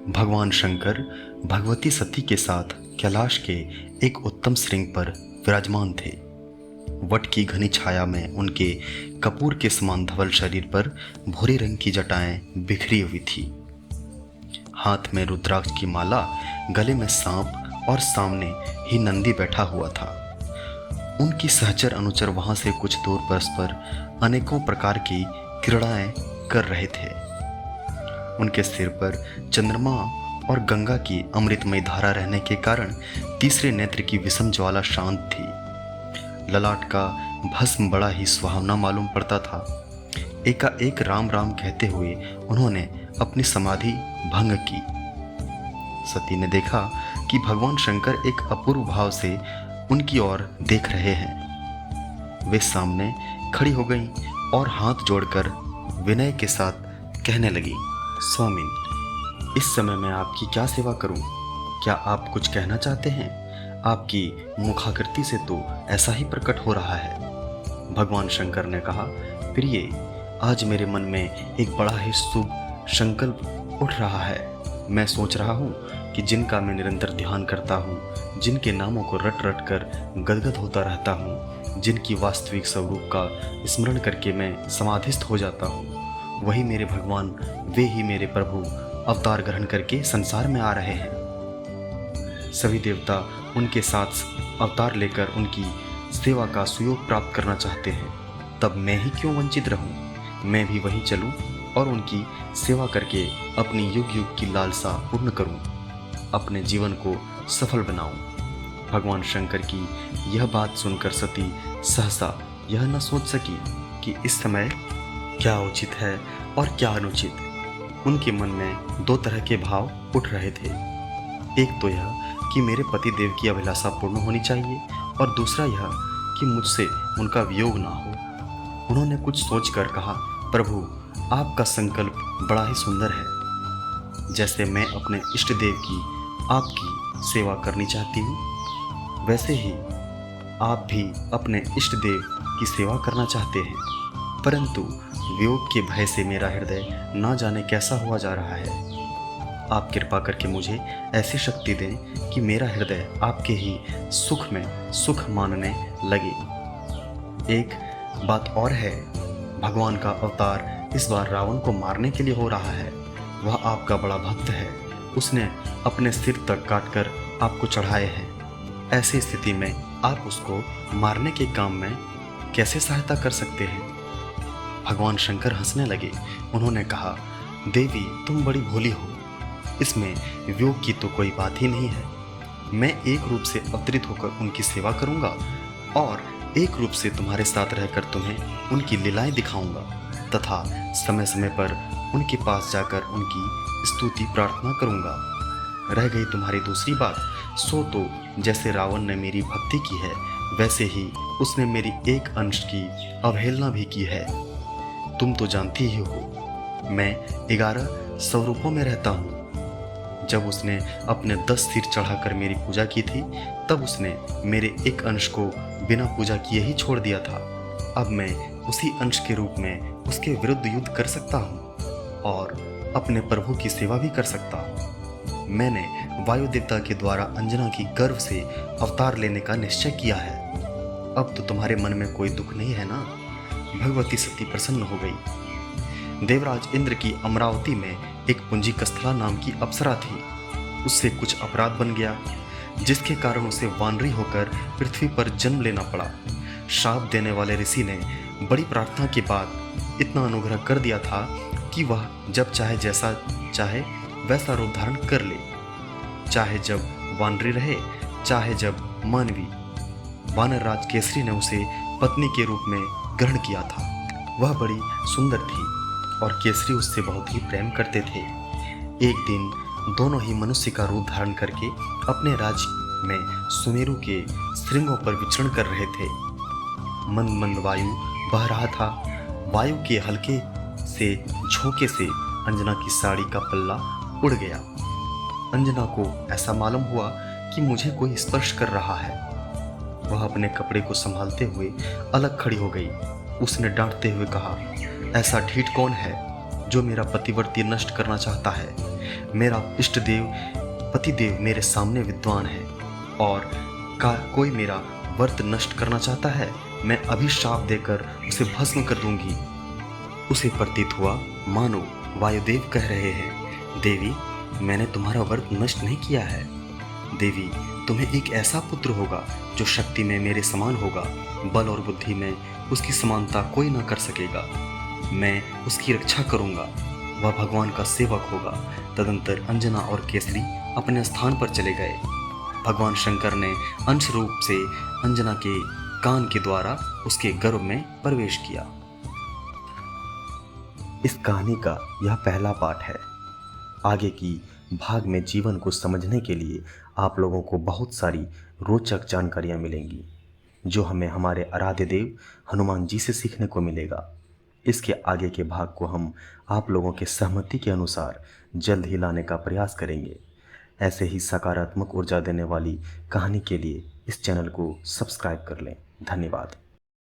भगवान शंकर भगवती सती के साथ कैलाश के एक उत्तम श्रृंग पर विराजमान थे। वट की घनी छाया में उनके कपूर के समान धवल शरीर पर भूरे रंग की जटाएं बिखरी हुई थी। हाथ में रुद्राक्ष की माला, गले में सांप और सामने ही नंदी बैठा हुआ था। उनकी सहचर अनुचर वहां से कुछ दूर परस्पर अनेकों प्रकार की क्रीड़ाएं कर रहे थे। उनके सिर पर चंद्रमा और गंगा की अमृतमय धारा रहने के कारण तीसरे नेत्र की विषम ज्वाला शांत थी। ललाट का भस्म बड़ा ही सुहावना मालूम पड़ता था। एकाएक राम राम कहते हुए उन्होंने अपनी समाधि भंग की। सती ने देखा कि भगवान शंकर एक अपूर्व भाव से उनकी ओर देख रहे हैं। वे सामने खड़ी हो गईं और हाथ जोड़कर विनय के साथ कहने लगी, स्वामिन, इस समय मैं आपकी क्या सेवा करूं? क्या आप कुछ कहना चाहते हैं? आपकी मुखाकृति से तो ऐसा ही प्रकट हो रहा है। भगवान शंकर ने कहा, प्रिय, आज मेरे मन में एक बड़ा ही शुभ संकल्प उठ रहा है। मैं सोच रहा हूँ कि जिनका मैं निरंतर ध्यान करता हूँ, जिनके नामों को रट रट कर गदगद होता रहता हूँ, जिनकी वास्तविक स्वरूप का स्मरण करके मैं समाधिस्थ हो जाता हूँ, वही मेरे भगवान, वे ही मेरे प्रभु अवतार ग्रहण करके संसार में आ रहे हैं। सभी देवता उनके साथ अवतार लेकर उनकी सेवा का सुयोग प्राप्त करना चाहते हैं। तब मैं ही क्यों वंचित रहूं? मैं भी वहीं चलूं और उनकी सेवा करके अपनी युग युग की लालसा पूर्ण करूं, अपने जीवन को सफल बनाऊं। भगवान शंकर की यह बात सुनकर सती सहसा यह न सोच सकी कि इस समय क्या उचित है और क्या अनुचित। उनके मन में दो तरह के भाव उठ रहे थे। एक तो यह कि मेरे पति देव की अभिलाषा पूर्ण होनी चाहिए और दूसरा यह कि मुझसे उनका वियोग ना हो। उन्होंने कुछ सोचकर कहा, प्रभु, आपका संकल्प बड़ा ही सुंदर है। जैसे मैं अपने इष्ट देव की आपकी सेवा करनी चाहती हूँ, वैसे ही आप भी अपने इष्ट देव की सेवा करना चाहते हैं। परंतु वियोग के भय से मेरा हृदय ना जाने कैसा हुआ जा रहा है। आप कृपा करके मुझे ऐसी शक्ति दें कि मेरा हृदय आपके ही सुख में सुख मानने लगे। एक बात और है, भगवान का अवतार इस बार रावण को मारने के लिए हो रहा है। वह आपका बड़ा भक्त है। उसने अपने सिर तक काटकर आपको चढ़ाए हैं। ऐसी स्थिति में आप उसको मारने के काम में कैसे सहायता कर सकते हैं? भगवान शंकर हंसने लगे। उन्होंने कहा, देवी, तुम बड़ी भोली हो। इसमें वियोग की तो कोई बात ही नहीं है। मैं एक रूप से अवतरित होकर उनकी सेवा करूंगा और एक रूप से तुम्हारे साथ रहकर तुम्हें उनकी लीलाएं दिखाऊंगा तथा समय समय पर उनके पास जाकर उनकी स्तुति प्रार्थना करूंगा। रह गई तुम्हारी दूसरी बात, सो तो जैसे रावण ने मेरी भक्ति की है, वैसे ही उसने मेरी एक अंश की अवहेलना भी की है। तुम तो जानती ही हो, मैं 11 स्वरूपों में रहता हूँ। जब उसने अपने 10 सिर चढ़ाकर मेरी पूजा की थी, तब उसने मेरे एक अंश को बिना पूजा किए ही छोड़ दिया था। अब मैं उसी अंश के रूप में उसके विरुद्ध युद्ध कर सकता हूँ और अपने प्रभु की सेवा भी कर सकता हूँ। मैंने वायु देवता के द्वारा अंजना की गर्भ से अवतार लेने का निश्चय किया है। अब तो तुम्हारे मन में कोई दुख नहीं है ना? भगवती सती प्रसन्न हो गई। देवराज इंद्र की अमरावती में एक पुंजिकस्थला नाम की अप्सरा थी। उससे कुछ अपराध बन गया, जिसके कारण उसे वानरी होकर पृथ्वी पर जन्म लेना पड़ा। शाप देने वाले ऋषि ने बड़ी प्रार्थना के बाद इतना अनुग्रह कर दिया था कि वह जब चाहे जैसा चाहे वैसा रूप धारण कर ले, चाहे जब वानरी रहे, चाहे जब मानवी। वानर राज केसरी ने उसे पत्नी के रूप में ग्रहण किया था। वह बड़ी सुंदर थी और केसरी उससे बहुत ही प्रेम करते थे। एक दिन दोनों ही मनुष्य का रूप धारण करके अपने राज्य में सुमेरु के श्रृंगों पर विचरण कर रहे थे। मंद मंद वायु बह रहा था। वायु के हल्के से झोंके से अंजना की साड़ी का पल्ला उड़ गया। अंजना को ऐसा मालूम हुआ कि मुझे कोई स्पर्श कर रहा है। वह अपने कपड़े को संभालते हुए अलग खड़ी हो गई। उसने डांटते हुए कहा, ऐसा ढीठ कौन है जो मेरा पतिवर्ती नष्ट करना चाहता है। मेरा इष्ट देव पतिदेव मेरे सामने विद्वान है, और कोई मेरा व्रत नष्ट करना चाहता है, मैं अभिशाप देकर उसे भस्म कर दूंगी। उसे प्रतीत हुआ मानो वायुदेव कह रहे हैं, देवी मैंने तुम्हारा व्रत नष्ट नहीं किया है। देवी तुम्हें एक ऐसा पुत्र होगा जो शक्ति में मेरे समान होगा, बल और बुद्धि में उसकी समानता कोई न कर सकेगा। मैं उसकी रक्षा करूंगा, वह भगवान का सेवक होगा। तदंतर अंजना और केसरी अपने स्थान पर चले गए। भगवान शंकर ने अंश रूप से अंजना के कान के द्वारा उसके गर्भ में प्रवेश किया। इस कहानी का यह पहला पाठ है। आगे की भाग में जीवन को समझने के लिए आप लोगों को बहुत सारी रोचक जानकारियां मिलेंगी, जो हमें हमारे आराध्य देव हनुमान जी से सीखने को मिलेगा। इसके आगे के भाग को हम आप लोगों के सहमति के अनुसार जल्द ही लाने का प्रयास करेंगे। ऐसे ही सकारात्मक ऊर्जा देने वाली कहानी के लिए इस चैनल को सब्सक्राइब कर लें। धन्यवाद।